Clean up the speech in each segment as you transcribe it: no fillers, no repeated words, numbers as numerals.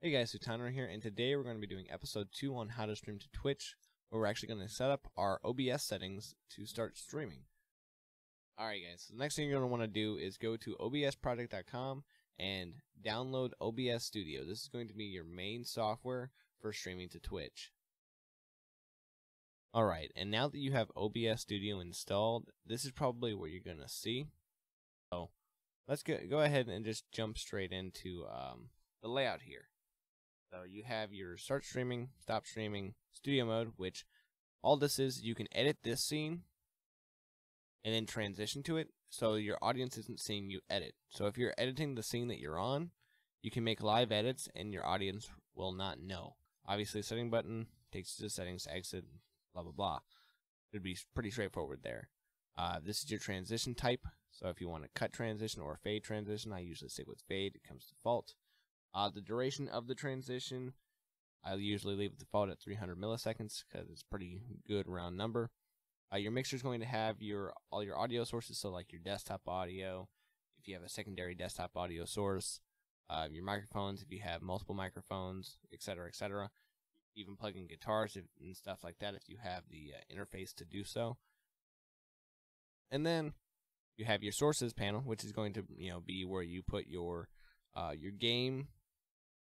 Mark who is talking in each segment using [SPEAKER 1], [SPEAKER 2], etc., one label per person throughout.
[SPEAKER 1] Hey guys, Sutano here, and today we're going to be doing episode 2 on how to stream to Twitch, where we're actually going to set up our OBS settings to start streaming. Alright guys, so the next thing you're going to want to do is go to obsproject.com and download OBS Studio. This is going to be your main software for streaming to Twitch. Alright, and now that you have OBS Studio installed, this is probably what you're going to see. So let's go ahead and just jump straight into the layout here. So you have your start streaming, stop streaming, studio mode, which all this is, you can edit this scene and then transition to it so your audience isn't seeing you edit. So if you're editing the scene that you're on, you can make live edits and your audience will not know. Obviously, setting button takes you to settings, exit, blah, blah, blah. It'd be pretty straightforward there. This is your transition type. So if you want to cut transition or fade transition, I usually stick with fade. It comes default. The duration of the transition, I usually leave the default at 300 milliseconds because it's a pretty good round number. Your mixer is going to have all your audio sources, so like your desktop audio, if you have a secondary desktop audio source, your microphones, if you have multiple microphones, etc., etc. Even plug in guitars and stuff like that if you have the interface to do so. And then you have your sources panel, which is going to be where you put your game.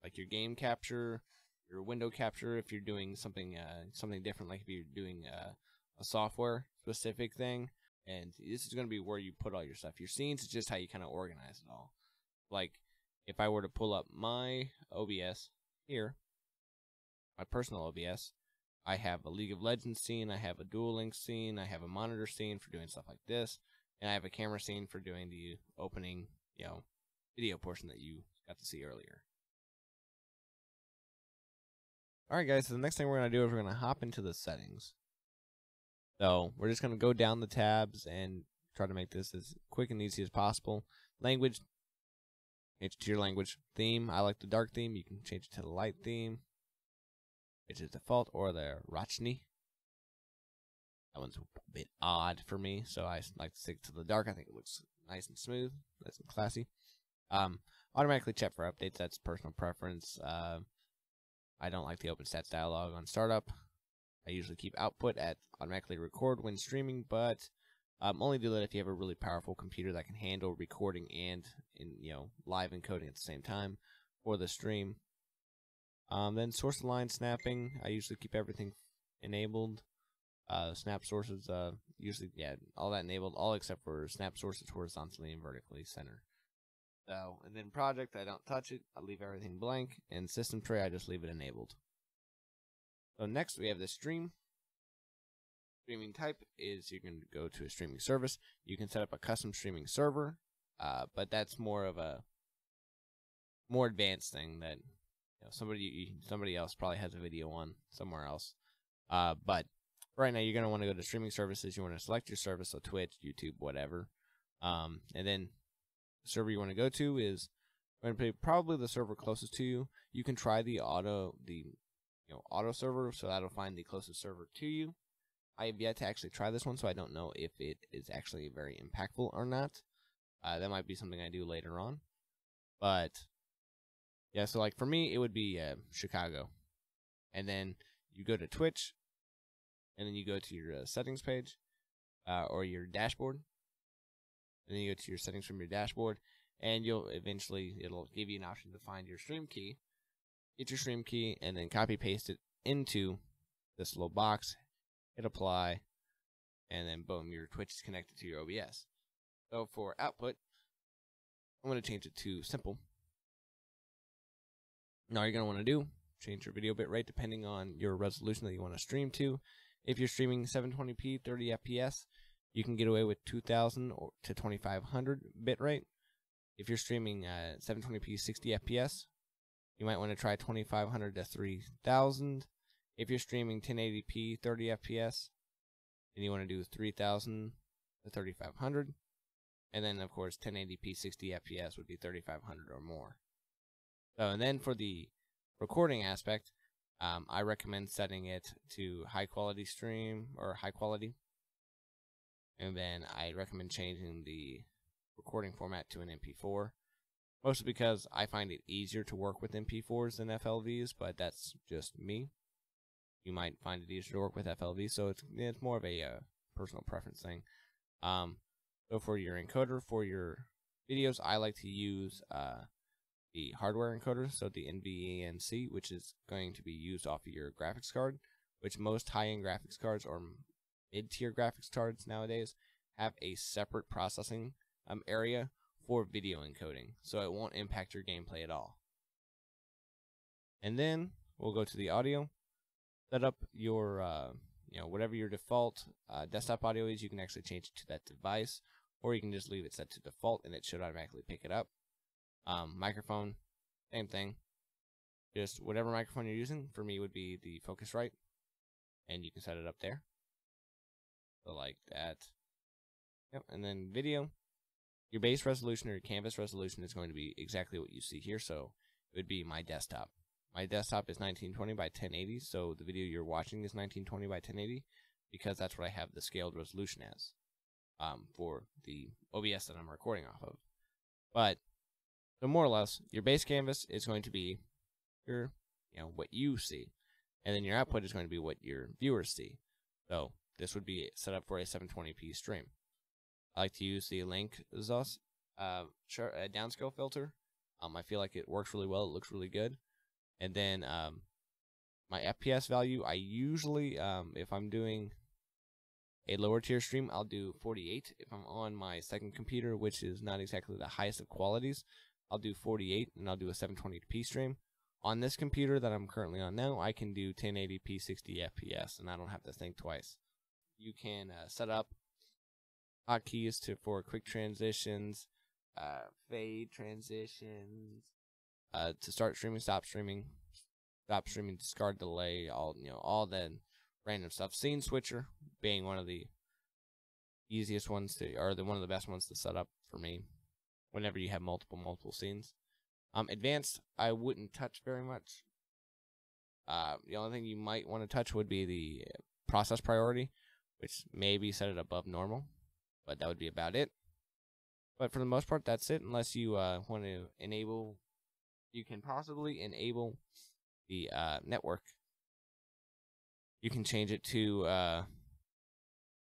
[SPEAKER 1] Like your game capture, your window capture, if you're doing something different, like if you're doing a software specific thing, and this is going to be where you put all your stuff. Your scenes is just how you kind of organize it all. Like if I were to pull up my OBS here, my personal OBS, I have a League of Legends scene, I have a Duel Links scene, I have a monitor scene for doing stuff like this, and I have a camera scene for doing the opening, video portion that you got to see earlier. Alright guys, so the next thing we're going to do is we're going to hop into the settings. So we're just going to go down the tabs and try to make this as quick and easy as possible. Language, change it to your language. Theme, I like the dark theme. You can change it to the light theme, which is default, or the Rachni. That one's a bit odd for me, so I like to stick to the dark. I think it looks nice and smooth, nice and classy. Automatically check for updates, that's personal preference. I don't like the open stats dialog on startup. I usually keep output at automatically record when streaming, but only do that if you have a really powerful computer that can handle recording and live encoding at the same time for the stream. Then source line snapping, I usually keep everything enabled. Snap sources, usually all that enabled, all except for snap sources horizontally and vertically center. So, and then project, I don't touch it. I leave everything blank. And system tray, I just leave it enabled. So next we have the stream. Streaming type is you can go to a streaming service. You can set up a custom streaming server, but that's more of a more advanced thing that somebody else probably has a video on somewhere else. But right now you're going to want to go to streaming services. You want to select your service, so Twitch, YouTube, whatever. And then the server you want to go to is going to be probably the server closest to you. You can try the auto server, so that'll find the closest server to you. I have yet to actually try this one, so I don't know if it is actually very impactful or not. That might be something I do later on. But yeah, so like for me, it would be Chicago, and then you go to Twitch, and then you go to your settings page or your dashboard. And then you go to your settings from your dashboard, and it'll give you an option to find your stream key. Get your stream key, and then copy paste it into this little box. Hit apply, and then boom, your Twitch is connected to your OBS. So for output, I'm going to change it to simple. Now all you're going to want to do, change your video bitrate depending on your resolution that you want to stream to. If you're streaming 720p 30 FPS, you can get away with 2000 to 2500 bitrate. If you're streaming 720p 60 FPS, you might want to try 2500 to 3000. If you're streaming 1080p 30 FPS, then you want to do 3000 to 3500. And then, of course, 1080p 60 FPS would be 3500 or more. So, and then for the recording aspect, I recommend setting it to high quality stream or high quality. And then I recommend changing the recording format to an MP4. Mostly because I find it easier to work with MP4s than FLVs, but that's just me. You might find it easier to work with FLV, so it's more of a personal preference thing. So for your encoder for your videos, I like to use the hardware encoder, so the NVENC, which is going to be used off of your graphics card, which most high-end graphics cards or mid-tier graphics cards nowadays have a separate processing area for video encoding, so it won't impact your gameplay at all. And then we'll go to the audio. Set up your, whatever your default desktop audio is. You can actually change it to that device, or you can just leave it set to default and it should automatically pick it up. Microphone, same thing. Just whatever microphone you're using. For me, would be the Focusrite, and you can set it up there. So like that. Yep. And then video. Your base resolution or your canvas resolution is going to be exactly what you see here. So it would be my desktop. My desktop is 1920 by 1080, so the video you're watching is 1920 by 1080 because that's what I have the scaled resolution as for the OBS that I'm recording off of. But so more or less, your base canvas is going to be your, what you see, and then your output is going to be what your viewers see. So this would be set up for a 720p stream. I like to use the Link ZOS downscale filter. I feel like it works really well. It looks really good. And then my FPS value, I usually, if I'm doing a lower tier stream, I'll do 48. If I'm on my second computer, which is not exactly the highest of qualities, I'll do 48 and I'll do a 720p stream. On this computer that I'm currently on now, I can do 1080p 60 FPS and I don't have to think twice. You can set up hotkeys for quick transitions, fade transitions, to start streaming, stop streaming, discard delay, all that random stuff. Scene switcher being one of the easiest ones one of the best ones to set up for me whenever you have multiple scenes. Advanced, I wouldn't touch very much. The only thing you might want to touch would be the process priority, which maybe set it above normal, but that would be about it. But for the most part, that's it, unless you want to enable. You can possibly enable the network. You can change it to,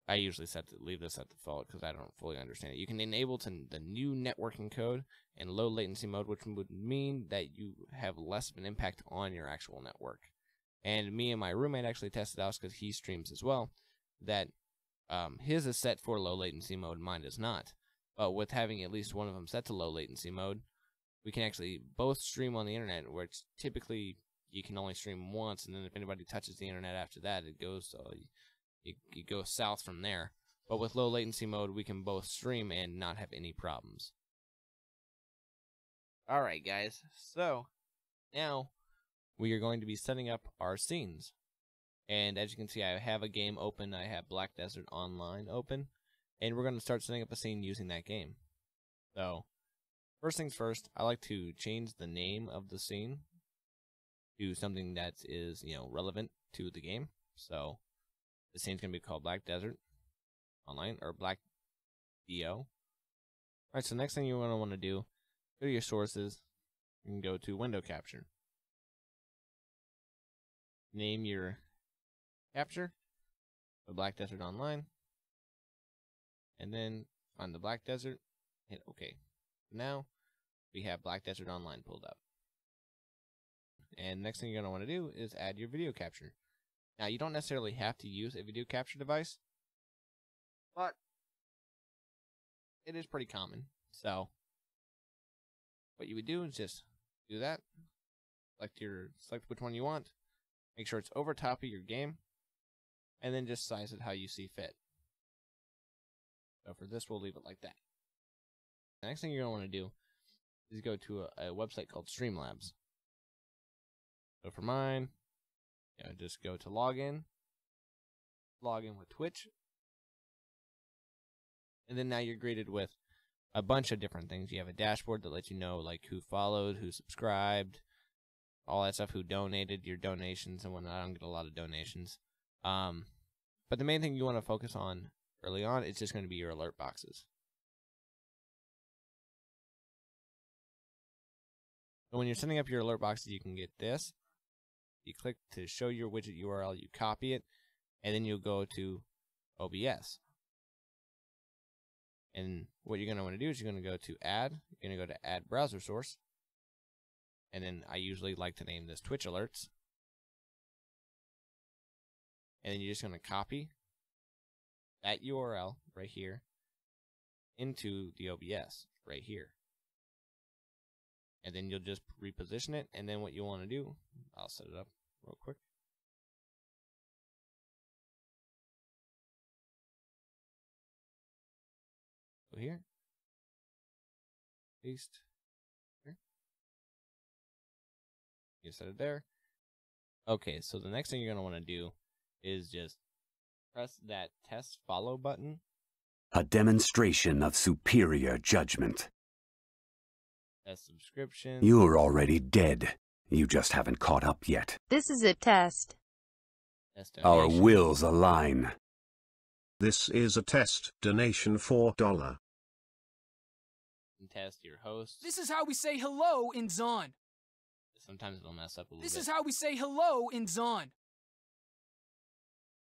[SPEAKER 1] I usually leave this at default because I don't fully understand it. You can enable the new networking code and low latency mode, which would mean that you have less of an impact on your actual network. And me and my roommate actually tested out, because he streams as well, that his is set for low latency mode, mine is not. But with having at least one of them set to low latency mode, we can actually both stream on the internet, where it's typically you can only stream once, and then if anybody touches the internet after that, it goes it goes south from there. But with low latency mode, we can both stream and not have any problems. Alright guys, so now we are going to be setting up our scenes. And as you can see, I have a game open. I have Black Desert Online open, and we're going to start setting up a scene using that game. So first things first, I like to change the name of the scene to something that is, relevant to the game. So the scene's going to be called Black Desert Online, or Black DO. Alright, so next thing you're going to want to do, go to your sources and go to window capture. Name your capture, the Black Desert Online, and then find the Black Desert, hit OK. Now we have Black Desert Online pulled up. And next thing you're going to want to do is add your video capture. Now, you don't necessarily have to use a video capture device, but it is pretty common. So what you would do is just do that, select which one you want, make sure it's over top of your game, and then just size it how you see fit. So for this, we'll leave it like that. The next thing you're going to want to do is go to a website called Streamlabs. So for mine, just go to login with Twitch, and then now you're greeted with a bunch of different things. You have a dashboard that lets you know who followed, who subscribed, all that stuff, who donated, your donations and whatnot. I don't get a lot of donations. But the main thing you want to focus on early on is just going to be your alert boxes. So when you're setting up your alert boxes, you can get this. You click to show your widget URL, you copy it, and then you'll go to OBS. And what you're going to want to do is you're going to go to Add. You're going to go to Add Browser Source. And then I usually like to name this Twitch Alerts. And then you're just going to copy that URL right here into the OBS right here. And then you'll just reposition it. And then what you want to do, I'll set it up real quick. Go here. Paste. Here. You set it there. Okay, so the next thing you're going to want to do is just press that test follow button.
[SPEAKER 2] A demonstration of superior judgment.
[SPEAKER 1] Test subscription.
[SPEAKER 2] You're already dead. You just haven't caught up yet.
[SPEAKER 3] This is a test.
[SPEAKER 1] Test
[SPEAKER 2] Our
[SPEAKER 1] donation.
[SPEAKER 2] wills align.
[SPEAKER 4] This is a test donation $4.
[SPEAKER 1] And test your host.
[SPEAKER 5] This is how we say hello in Zon.
[SPEAKER 1] Sometimes it'll mess up a little
[SPEAKER 5] This
[SPEAKER 1] bit.
[SPEAKER 5] is how we say hello in Zon.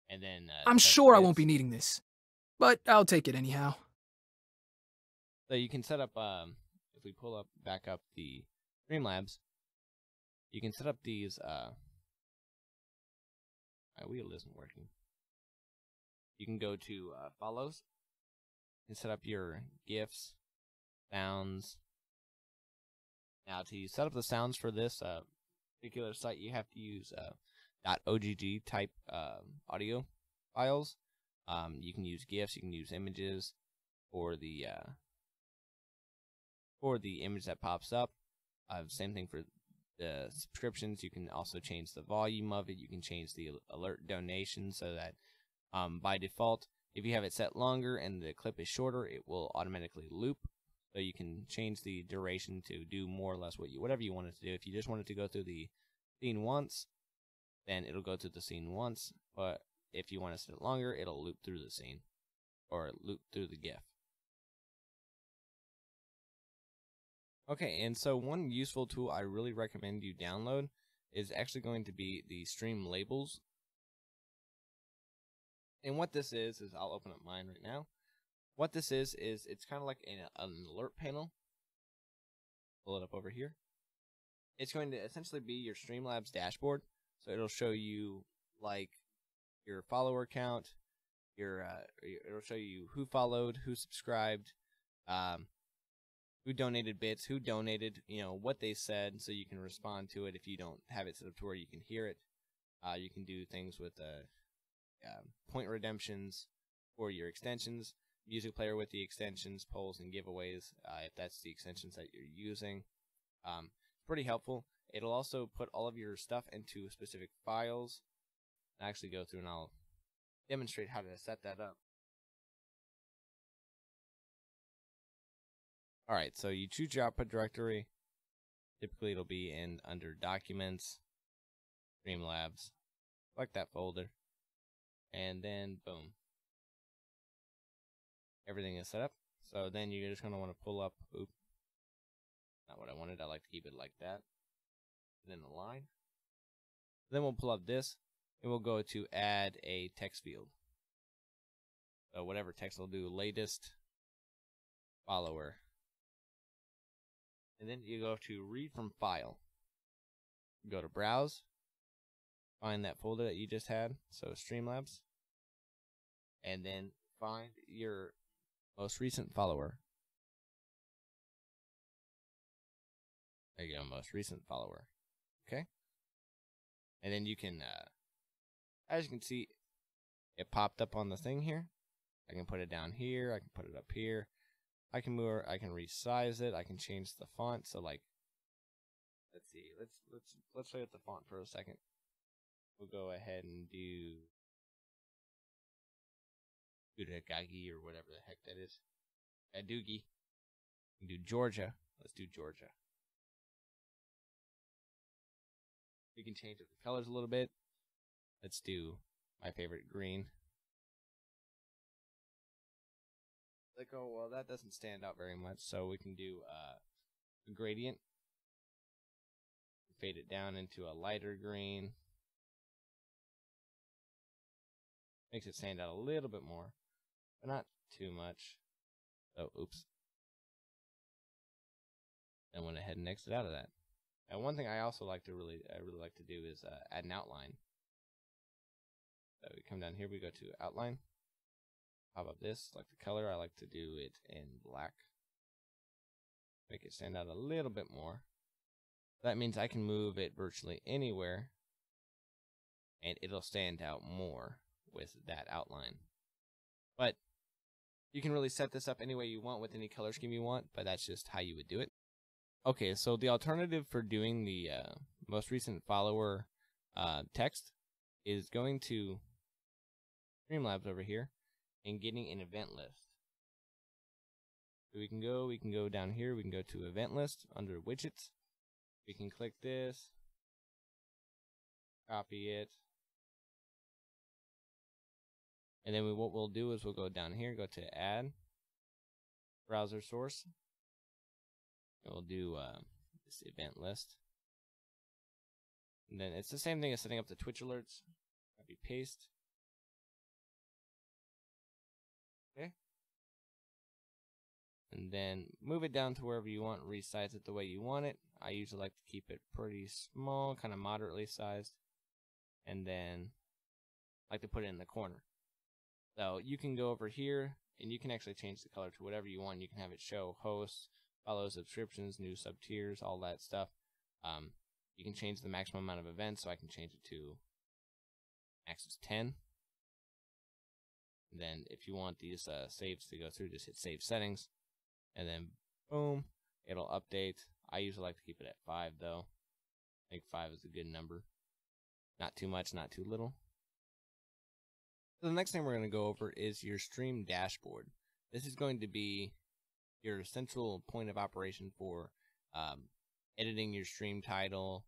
[SPEAKER 1] And then
[SPEAKER 5] I'm
[SPEAKER 1] test
[SPEAKER 5] sure I
[SPEAKER 1] bits.
[SPEAKER 5] won't be needing this, but I'll take it anyhow.
[SPEAKER 1] So you can set up, if we pull up back up the Streamlabs, you can set up these, my wheel isn't working. You can go to follows and set up your GIFs, sounds. Now to set up the sounds for this particular site, you have to use .ogg type audio files. You can use GIFs, you can use images for the image that pops up. Same thing for the subscriptions. You can also change the volume of it. You can change the alert donation so that by default, if you have it set longer and the clip is shorter, it will automatically loop. So you can change the duration to do more or less whatever you want it to do. If you just want it to go through the scene once, then it'll go through the scene once. But if you want to set it longer, it'll loop through the scene or loop through the GIF. Okay, and so one useful tool I really recommend you download is actually going to be the Stream Labels. And what this is I'll open up mine right now. What this is it's kind of like an alert panel. Pull it up over here. It's going to essentially be your Streamlabs dashboard. So it'll show you like your follower count, it'll show you who followed, who subscribed, who donated bits, who donated, what they said, so you can respond to it if you don't have it set up to where you can hear it. You can do things with point redemptions for your extensions, music player with the extensions, polls, and giveaways, if that's the extensions that you're using. Pretty helpful. It'll also put all of your stuff into specific files. I'll actually go through and I'll demonstrate how to set that up. Alright, so you choose your output directory. Typically it'll be under Documents, Streamlabs. Select that folder. And then, boom. Everything is set up. So then you're just going to want to pull up, not what I wanted. I like to keep it like that. And then the line. Then we'll pull up this, and we'll go to add a text field. So whatever text will do, latest follower. And then you go to read from file. Go to browse. Find that folder that you just had, so Streamlabs. And then find your most recent follower. There you go, most recent follower. Okay? And then you can, as you can see, it popped up on the thing here. I can put it down here, I can put it up here. I can move, I can resize it, I can change the font. So like, let's see, let's play with the font for a second. We'll go ahead and do Gudagagi or whatever the heck that is. Doogie. We can do Georgia. Let's do Georgia. We can change up the colors a little bit. Let's do my favorite, green. Like, oh, well, that doesn't stand out very much, so we can do a gradient. fade it down into a lighter green. Makes it stand out a little bit more, but not too much. Oh, oops. I went ahead and exited out of that. And one thing I also like to really like to do is add an outline. So we come down here, we go to outline. Pop up this, like the color, I like to do it in black. Make it stand out a little bit more. That means I can move it virtually anywhere, and it'll stand out more with that outline. But you can really set this up any way you want with any color scheme you want, but that's just how you would do it. Okay, so the alternative for doing the most recent follower text is going to Streamlabs over here and getting an event list. So we can go down here, we can go to event list under widgets. We can click this, copy it, and then what we'll do is we'll go down here, go to add browser source. We'll do this event list. And then it's the same thing as setting up the Twitch alerts. Copy paste. Okay. And then move it down to wherever you want, resize it the way you want it. I usually like to keep it pretty small, kind of moderately sized. And then I like to put it in the corner. So you can go over here and you can actually change the color to whatever you want. You can have it show hosts, follow subscriptions, new sub tiers, all that stuff. You can change the maximum amount of events, so I can change it to max is 10. And then if you want these saves to go through, just hit save settings, and then boom, it'll update. I usually like to keep it at 5 though. I think 5 is a good number. Not too much, not too little. So the next thing we're going to go over is your stream dashboard. This is going to be your central point of operation for editing your stream title,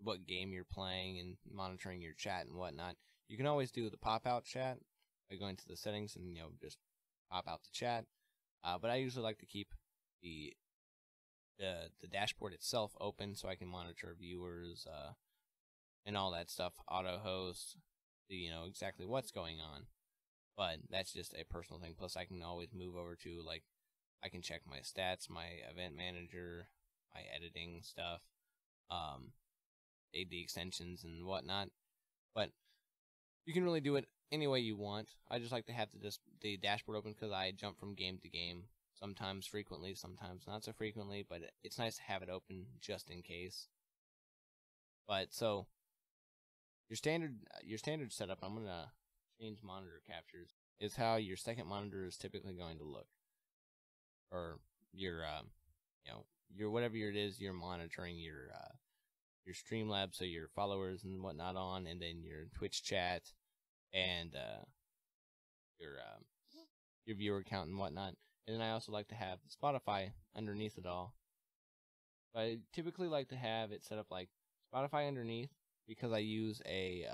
[SPEAKER 1] what game you're playing, and monitoring your chat and whatnot. You can always do the pop-out chat by going to the settings and just pop out the chat. But I usually like to keep the dashboard itself open so I can monitor viewers and all that stuff, auto host, so exactly what's going on. But that's just a personal thing. Plus, I can always move over to, I can check my stats, my event manager, my editing stuff, AD extensions and whatnot. But you can really do it any way you want. I just like to have the dashboard open because I jump from game to game, sometimes frequently, sometimes not so frequently. But it's nice to have it open just in case. But so your standard setup, I'm gonna change monitor captures, is how your second monitor is typically going to look, or your your whatever it is you're monitoring your Streamlabs, so your followers and whatnot on, and then your Twitch chat and your viewer count and whatnot. And then I also like to have Spotify underneath it all. But I typically like to have it set up like Spotify underneath because I use a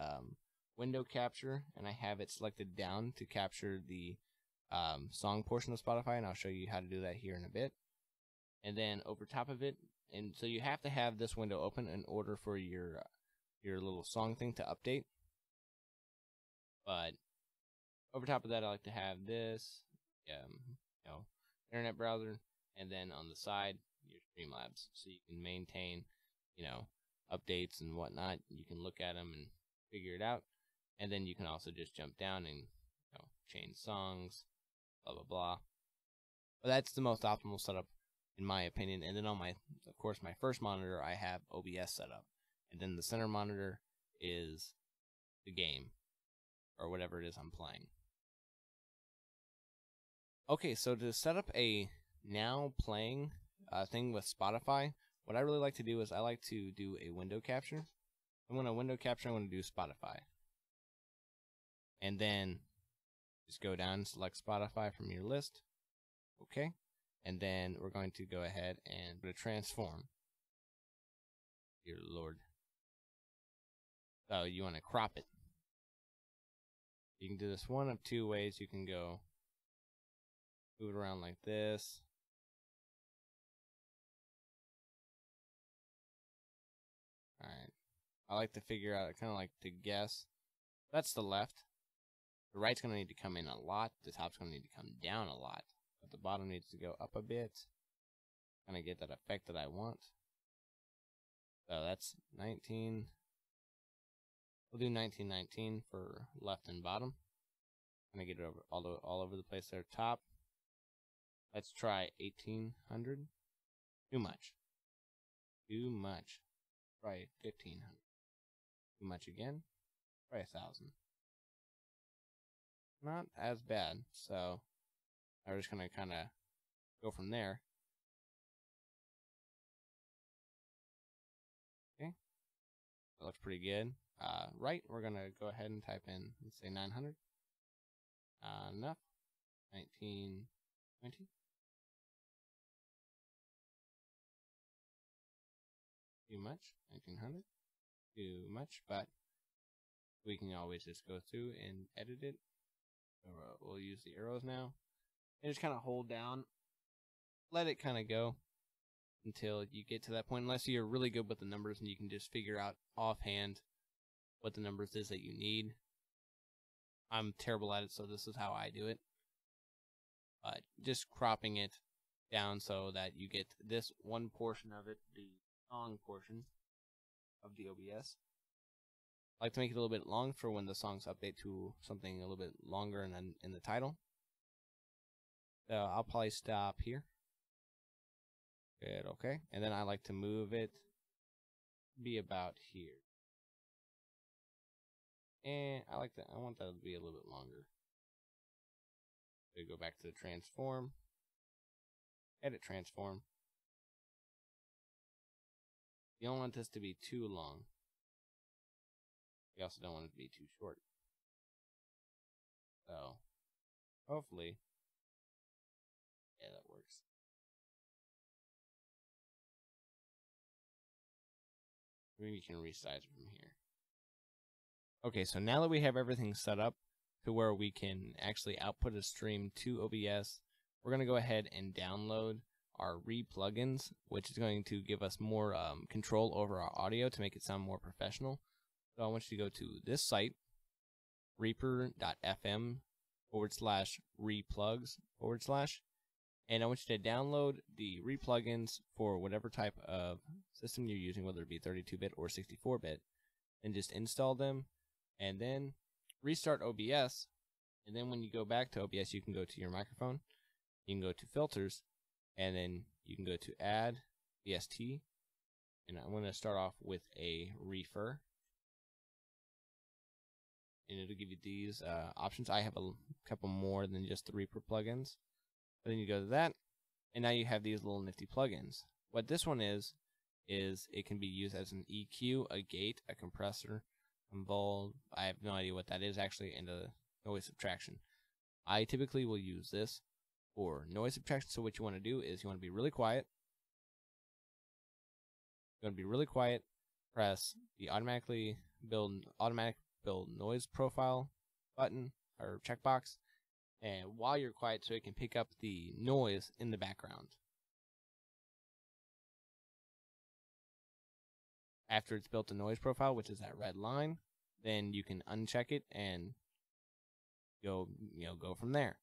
[SPEAKER 1] window capture, and I have it selected down to capture the song portion of Spotify, and I'll show you how to do that here in a bit. And then over top of it, and so you have to have this window open in order for your little song thing to update. But over top of that, I like to have this, internet browser, and then on the side, your Streamlabs, so you can maintain, updates and whatnot. You can look at them and figure it out. And then you can also just jump down and change songs, blah blah blah. But that's the most optimal setup in my opinion. And then on my first monitor, I have OBS set up, and then the center monitor is the game or whatever it is I'm playing. Okay, so to set up a now playing thing with Spotify, what I really like to do is I like to do a window capture. I'm going to window capture, I'm going to do Spotify. And then just go down and select Spotify from your list. Okay. And then we're going to go ahead and go to transform. Dear Lord. So you want to crop it. You can do this one of two ways. You can go move it around like this. I like to figure out, kind of like to guess. That's the left. The right's going to need to come in a lot. The top's going to need to come down a lot. But the bottom needs to go up a bit. Kind of get that effect that I want. So that's 19. We'll do 1919 for left and bottom. Kind of get it over all over the place there. Top. Let's try 1800. Too much. Too much. Try 1500. Too much again. Try 1000. Not as bad. So I'm just gonna kind of go from there. Okay, that looks pretty good. Right, we're gonna go ahead and type in, let's say 900. Enough. 1920. Too much. 1900. Too much, but we can always just go through and edit it. So we'll use the arrows now. And just kind of hold down. Let it kind of go until you get to that point. Unless you're really good with the numbers and you can just figure out offhand what the numbers is that you need. I'm terrible at it, so this is how I do it. But just cropping it down so that you get this one portion of it, the song portion of the OBS. I like to make it a little bit long for when the songs update to something a little bit longer in the title. So I'll probably stop here. Good, okay. And then I like to move it be about here. And I want that to be a little bit longer. So go back to the transform. Edit transform. You don't want this to be too long. You also don't want it to be too short. So, hopefully, yeah, that works. Maybe you can resize it from here. Okay, so now that we have everything set up to where we can actually output a stream to OBS, we're going to go ahead and download our Re-plugins, which is going to give us more control over our audio to make it sound more professional. So I want you to go to this site, reaper.fm/replugs/, and I want you to download the Re-plugins for whatever type of system you're using, whether it be 32-bit or 64-bit, and just install them, and then restart OBS, and then when you go back to OBS, you can go to your microphone, you can go to filters, and then you can go to add VST, and I'm going to start off with a refer. And it'll give you these options. I have a couple more than just the Reaper plugins. But then you go to that, and now you have these little nifty plugins. What this one is it can be used as an EQ, a gate, a compressor, convol. I have no idea what that is actually, and a noise subtraction. I typically will use this for noise subtraction. So what you want to do is you want to be really quiet. You want to be really quiet. Press the automatic build noise profile button or checkbox, and while you're quiet, so it can pick up the noise in the background. After it's built a noise profile, which is that red line, then you can uncheck it and go from there.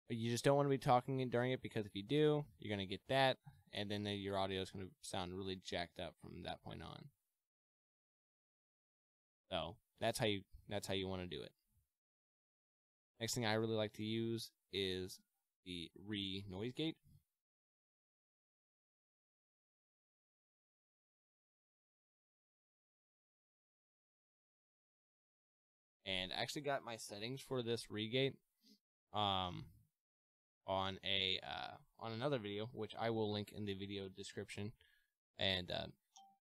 [SPEAKER 1] But you just don't want to be talking during it, because if you do, you're going to get that, and then your audio is going to sound really jacked up from that point on. So that's how you want to do it. Next thing I really like to use is the Re-noise gate. And I actually got my settings for this Re-gate on another video, which I will link in the video description. And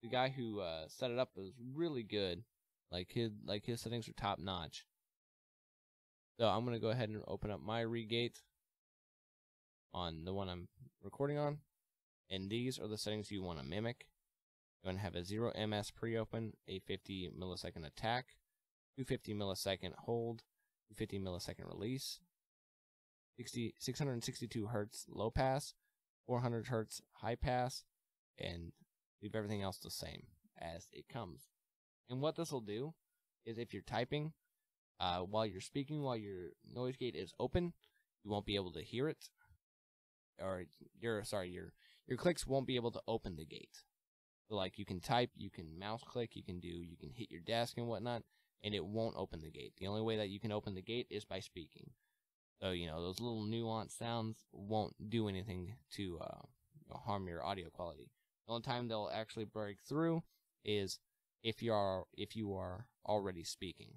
[SPEAKER 1] the guy who set it up was really good. Like his settings are top notch. So I'm gonna go ahead and open up my Re-gate on the one I'm recording on, and these are the settings you want to mimic. You're gonna have a 0 ms pre-open, a 50 millisecond attack, 250 millisecond hold, 250 millisecond release, 662 hertz low pass, 400 hertz high pass, and leave everything else the same as it comes. And what this will do is if you're typing, while you're speaking, while your noise gate is open, you won't be able to hear it, or your clicks won't be able to open the gate. So like you can type, you can mouse click, you can hit your desk and whatnot, and it won't open the gate. The only way that you can open the gate is by speaking. So those little nuanced sounds won't do anything to harm your audio quality. The only time they'll actually break through is if you are already speaking.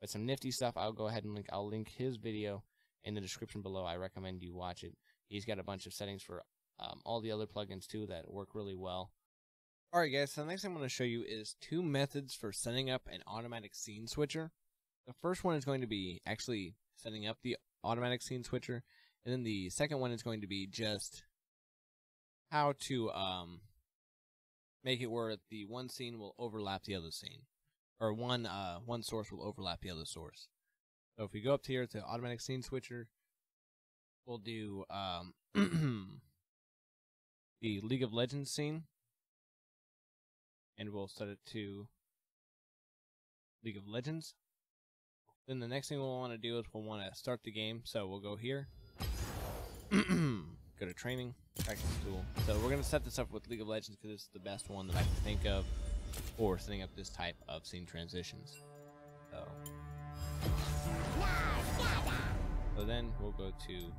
[SPEAKER 1] But some nifty stuff. I'll go ahead and I'll link his video in the description below. I recommend you watch it. He's got a bunch of settings for all the other plugins too that work really well. Alright guys, so the next thing I'm going to show you is 2 methods for setting up an automatic scene switcher. The first one is going to be actually setting up the automatic scene switcher, and then the second one is going to be just how to make it where the one scene will overlap the other scene, or one source will overlap the other source. So if we go up here to automatic scene switcher, we'll do the League of Legends scene, and we'll set it to League of Legends. Then the next thing we'll want to do is we'll want to start the game. So we'll go here, go to training, practice tool. So we're going to set this up with League of Legends because it's the best one that I can think of for setting up this type of scene transitions. So then we'll go to,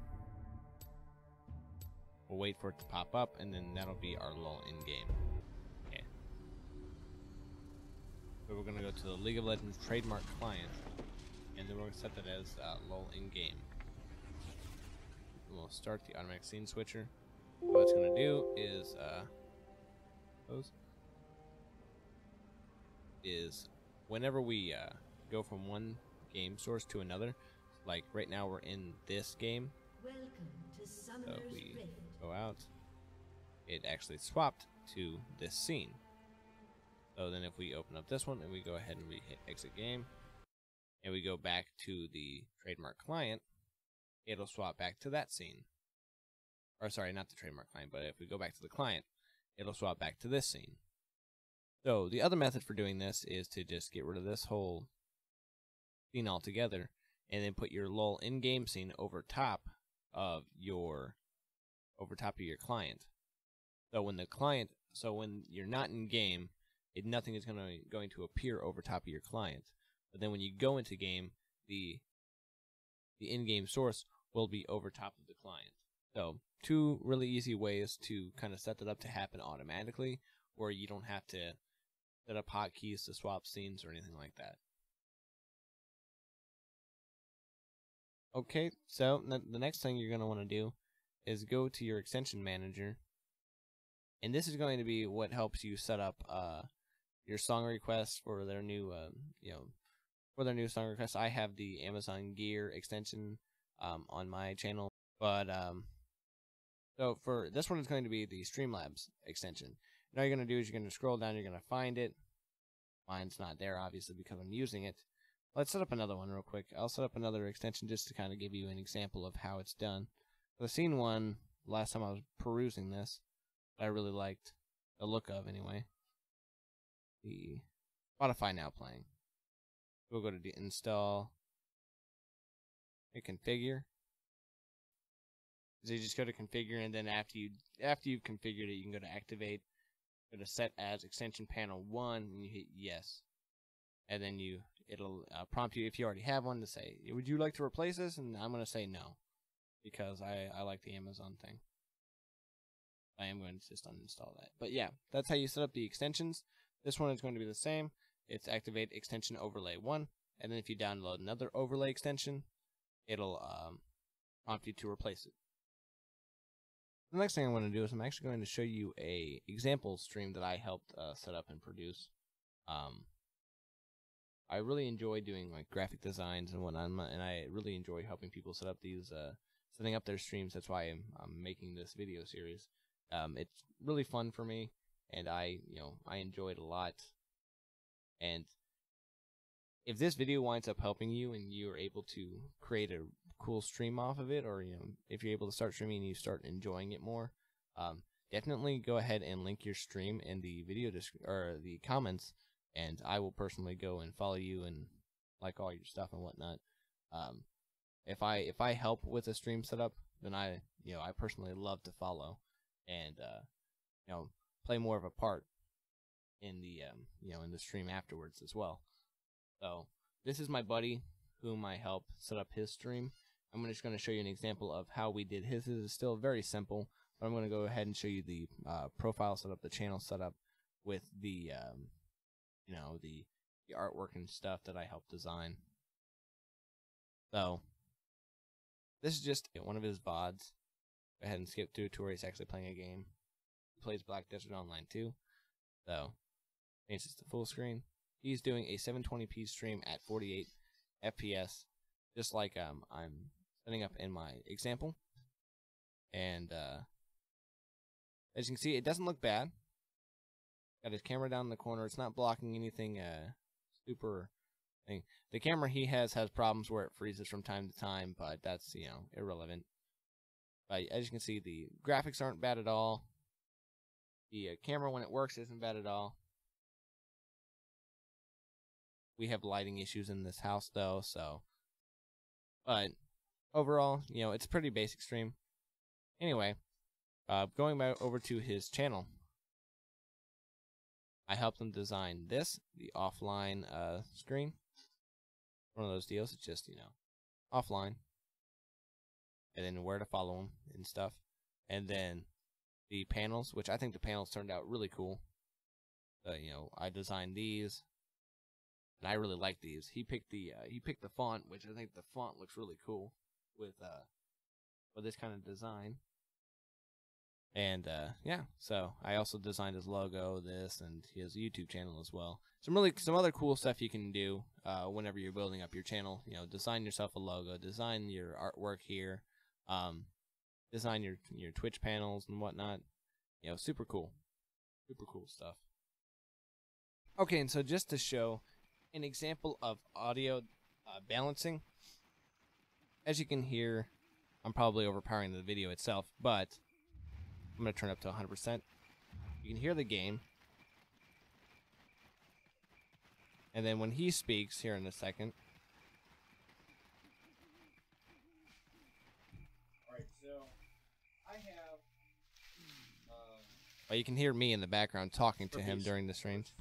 [SPEAKER 1] we'll wait for it to pop up, and then that'll be our lull in game. Okay. So we're going to go to the League of Legends trademark client, and then we're going to set that as lull in game. We'll start the automatic scene switcher. What it's going to do is whenever we go from one game source to another, like right now we're in this game, so if we go out, it actually swapped to this scene. So then if we open up this one and we go ahead and we hit exit game, and we go back to the trademark client, it'll swap back to that scene. Or sorry, not the trademark client, but if we go back to the client, it'll swap back to this scene. So the other method for doing this is to just get rid of this whole scene altogether, and then put your lull in-game scene over top of your client. So when you're not in game, nothing is going to appear over top of your client. But then when you go into game, the in-game source will be over top of the client. So 2 really easy ways to kind of set that up to happen automatically, where you don't have to set up hotkeys to swap scenes or anything like that. Okay, so the next thing you're going to want to do is go to your extension manager, and this is going to be what helps you set up your song requests for their new for their new song requests. I have the Amazon Gear extension on my channel, but so for this one, it's going to be the Streamlabs extension. And all you're going to do is you're going to scroll down, you're going to find it. Mine's not there, obviously, because I'm using it. Let's set up another one real quick. I'll set up another extension just to kind of give you an example of how it's done. The scene one, last time I was perusing this, I really liked the look of anyway. The Spotify Now playing. We'll go to install, hit configure. So you just go to configure, and then after you've configured it, you can go to activate, go to set as extension panel 1, and you hit yes. And then it'll prompt you, if you already have one, to say, would you like to replace this? And I'm going to say no, because I like the Amazon thing. I am going to just uninstall that. But yeah, that's how you set up the extensions. This one is going to be the same. It's activate extension overlay 1, and then if you download another overlay extension, it'll prompt you to replace it. The next thing I want to do is I'm actually going to show you a example stream that I helped set up and produce. I really enjoy doing like graphic designs and whatnot, and I really enjoy helping people set up these, setting up their streams. That's why I'm making this video series. It's really fun for me, and I enjoy it a lot. And if this video winds up helping you and you're able to create a cool stream off of it, or if you're able to start streaming and you start enjoying it more, definitely go ahead and link your stream in the video or the comments, and I will personally go and follow you and like all your stuff and whatnot. If I help with a stream setup, then I personally love to follow and play more of a part in the in the stream afterwards as well. So this is my buddy whom I help set up his stream. I'm just going to show you an example of how we did his. This is still very simple, but I'm going to go ahead and show you the profile setup, the channel setup with the the artwork and stuff that I helped design. So this is just one of his VODs. Go ahead and skip through to where he's actually playing a game. He plays Black Desert Online too. So change this to full screen. He's doing a 720p stream at 48 FPS, just like I'm setting up in my example. And as you can see, it doesn't look bad. Got his camera down in the corner. It's not blocking anything super thing. The camera he has problems where it freezes from time to time, but that's irrelevant. But as you can see, the graphics aren't bad at all. The camera, when it works, isn't bad at all. We have lighting issues in this house though, but overall, it's a pretty basic stream. Anyway, going back over to his channel, I helped him design this, the offline screen. One of those deals. It's just offline, and then where to follow him and stuff, and then the panels, which I think the panels turned out really cool. I designed these. And I really like these. He picked the font, which I think the font looks really cool with this kind of design. And yeah, so I also designed his logo, this, and he has a YouTube channel as well. Some other cool stuff you can do whenever you're building up your channel. Design yourself a logo, design your artwork here, design your Twitch panels and whatnot. Super cool stuff. Okay, and so just to show an example of audio balancing. As you can hear, I'm probably overpowering the video itself, but I'm going to turn it up to 100%. You can hear the game. And then when he speaks here in a second. Alright, so I have... well, you can hear me in the background talking to him during the streams.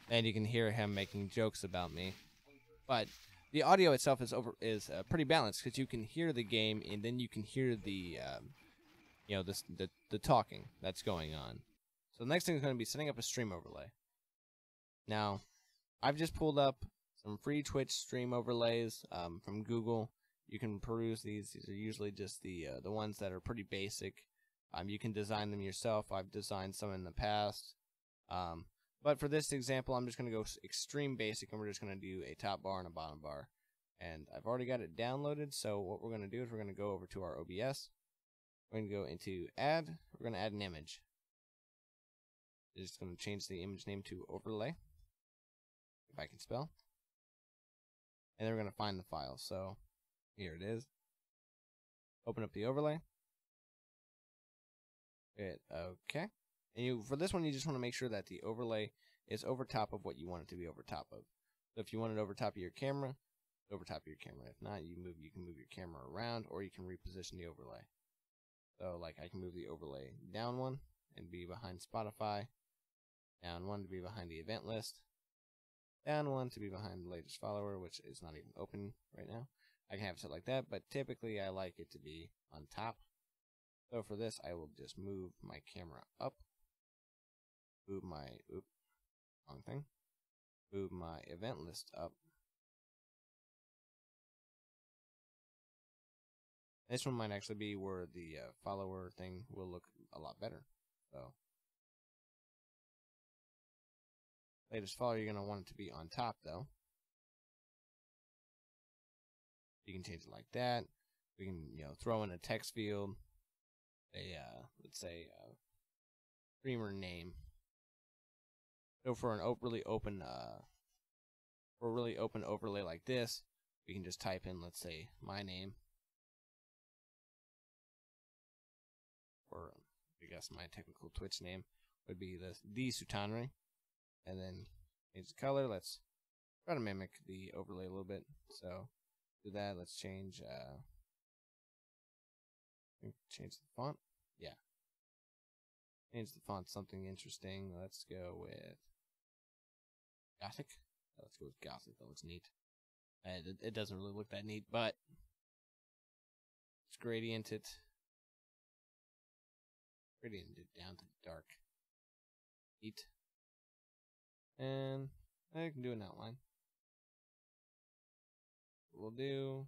[SPEAKER 1] And you can hear him making jokes about me. But the audio itself is pretty balanced because you can hear the game and then you can hear the the talking that's going on. So the next thing is going to be setting up a stream overlay. Now, I've just pulled up some free Twitch stream overlays from Google. You can peruse these. These are usually just the ones that are pretty basic. You can design them yourself. I've designed some in the past. But for this example, I'm just going to go extreme basic, and we're just going to do a top bar and a bottom bar. And I've already got it downloaded, so what we're going to do is we're going to go over to our OBS. We're going to go into Add. We're going to add an image. Just going to change the image name to Overlay, if I can spell. And then we're going to find the file. So here it is. Open up the overlay. Okay. And for this one, you just want to make sure that the overlay is over top of what you want it to be over top of. So if you want it over top of your camera, it's over top of your camera. If not, you can move your camera around, or you can reposition the overlay. So like I can move the overlay down one and be behind Spotify, down one to be behind the event list, down one to be behind the latest follower, which is not even open right now. I can have it set like that, but typically I like it to be on top. So for this, I will just move my camera up. Move my, wrong thing. Move my event list up. This one might actually be where the follower thing will look a lot better. So, latest follower, you're going to want it to be on top though. You can change it like that. We can, throw in a text field. Let's say, streamer name. So for an really open overlay like this, we can just type in, let's say, my name. Or I guess my technical Twitch name would be the Sutanri. And then change the color. Let's try to mimic the overlay a little bit. So do that. Let's change change the font. Yeah. Change the font something interesting. Let's go with Gothic. Let's go with Gothic. That looks neat. It doesn't really look that neat, but let's gradient it down to dark. Neat. And I can do an outline. What we'll do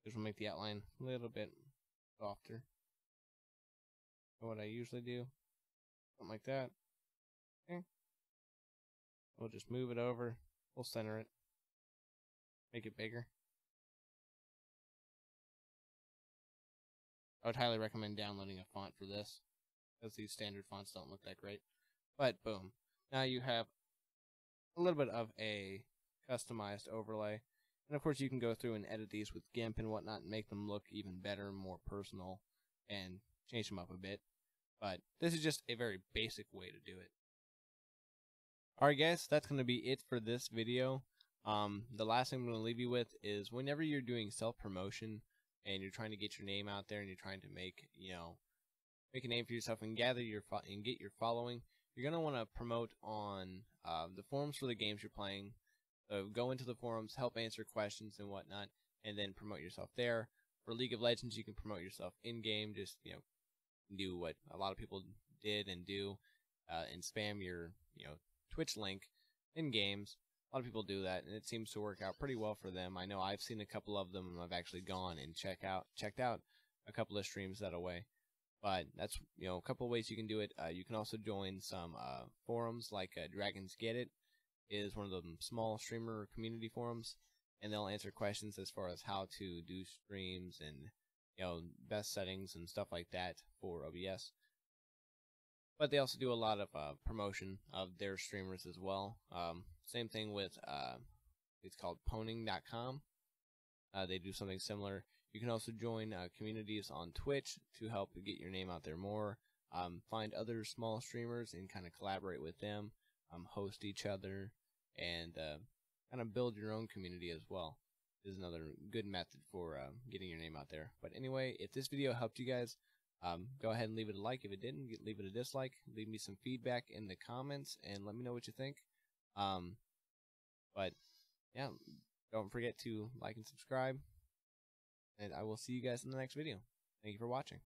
[SPEAKER 1] is we'll make the outline a little bit softer than what I usually do. Something like that. Okay. We'll just move it over. We'll center it. Make it bigger. I would highly recommend downloading a font for this, because these standard fonts don't look that great. But boom. Now you have a little bit of a customized overlay. And of course you can go through and edit these with GIMP and whatnot and make them look even better and more personal and change them up a bit. But this is just a very basic way to do it. Alright guys, that's going to be it for this video. The last thing I'm going to leave you with is whenever you're doing self-promotion and you're trying to get your name out there and you're trying to make a name for yourself and get your following, you're going to want to promote on the forums for the games you're playing. So go into the forums, help answer questions and whatnot, and then promote yourself there. For League of Legends, you can promote yourself in-game, just do what a lot of people did and do, and spam your Twitch link in games. A lot of people do that, and it seems to work out pretty well for them. I know I've seen a couple of them, and I've actually gone and checked out a couple of streams that way. But that's a couple of ways you can do it. You can also join some forums like Dragons Get It is one of the small streamer community forums, and they'll answer questions as far as how to do streams and best settings and stuff like that for OBS. But they also do a lot of promotion of their streamers as well. Same thing with it's called Poning.com. They do something similar. You can also join communities on Twitch to help get your name out there more. Find other small streamers and kind of collaborate with them, host each other, and kind of build your own community as well. This is another good method for getting your name out there. But anyway, if this video helped you guys, go ahead and leave it a like. If it didn't, leave it a dislike. Leave me some feedback in the comments and let me know what you think. But yeah, don't forget to like and subscribe. And I will see you guys in the next video. Thank you for watching.